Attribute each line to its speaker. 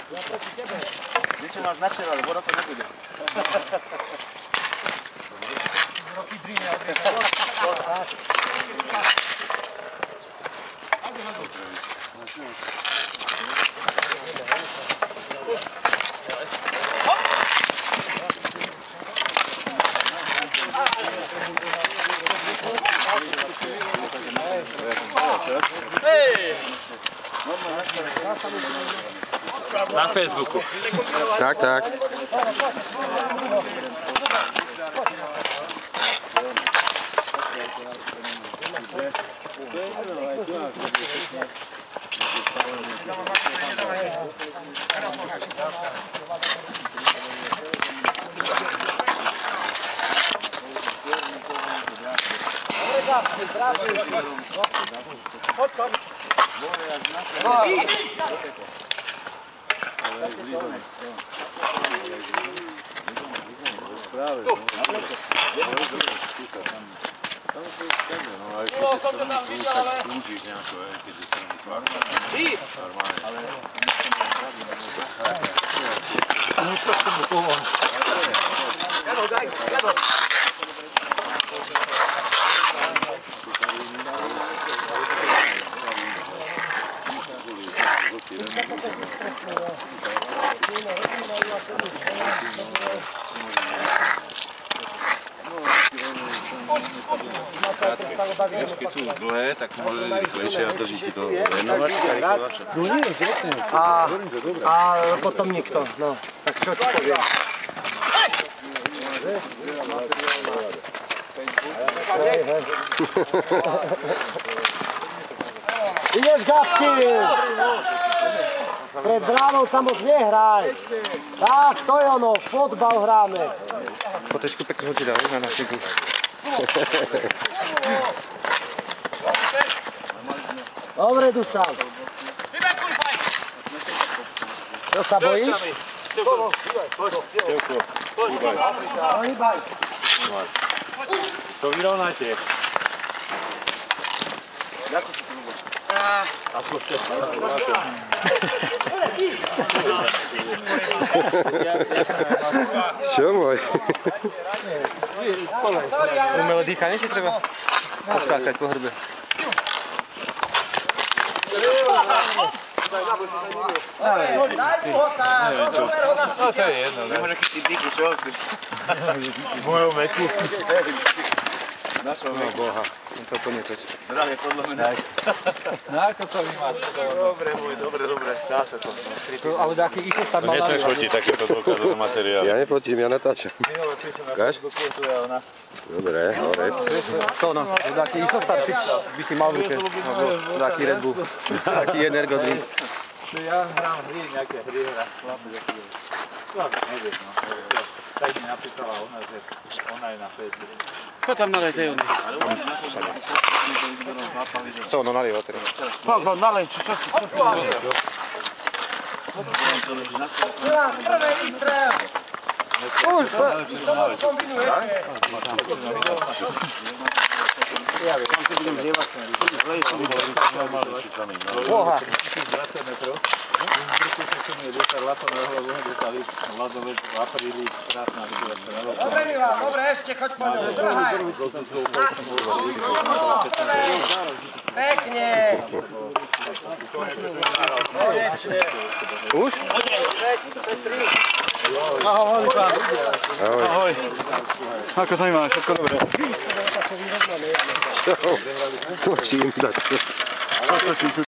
Speaker 1: Niečo máš na čele, ale voda to nebude.
Speaker 2: Roky dríne odrieka.
Speaker 3: Na Facebooku.
Speaker 4: Tak, tak.
Speaker 3: Keď sú dlhé, tak môže ísť rýchlejšie a drží ti to.
Speaker 2: A potom nikto, no. Tak čo ti poviem? Ideš, Gabky! Pred bránou sa moc nehraj. Tak, to je ono, fotbal hráme.
Speaker 4: Fotečku pekne ti dali na našich už.
Speaker 2: Dobre, Dušan. Čo sa bojíš? Hýbaj.
Speaker 3: To vyrovnáte.
Speaker 4: Čo môj?
Speaker 5: Umelé dýchanie ti treba poskákať po hrbe.
Speaker 3: No to je jedno, ne?
Speaker 1: Nemôže chytiť díky, čo si?
Speaker 3: Mojou meku.
Speaker 1: Našou meku.
Speaker 5: Boha, to poniečať.
Speaker 1: Zdravie podlomené.
Speaker 3: No ako sa vymáš?
Speaker 1: Dobre, môj, dobre. Dá sa to.
Speaker 2: Ale taký isostat
Speaker 3: To
Speaker 2: mal
Speaker 3: nesmieš fotiť takéto dôkazové materiály.
Speaker 4: Ja nepotím, ja natáčam. Káš? Dobre, horec.
Speaker 5: To no, taký isostat by si mal v ruke. Taký Red Bull, taký energodrink.
Speaker 3: Ja hrám hry, nejaké hry hrám. Slabé, nevieš, no. Tak mi napísala ona, že ona je na Facebooku.
Speaker 5: Čo tam nalej tej oni? To ono nalieva teraz. To nalej, čo si?
Speaker 2: Prvé výstrel! Už, to kombinujete.
Speaker 5: Boha.
Speaker 3: 20 metrov.
Speaker 2: Dobre, Milan, dobre, ešte choď po ňu, druhaj. Pekne.
Speaker 5: Už? Ahoj, pán.
Speaker 4: Ahoj.
Speaker 5: Ako sa mi máš? Všetko dobré?
Speaker 4: Čo? Točím dať.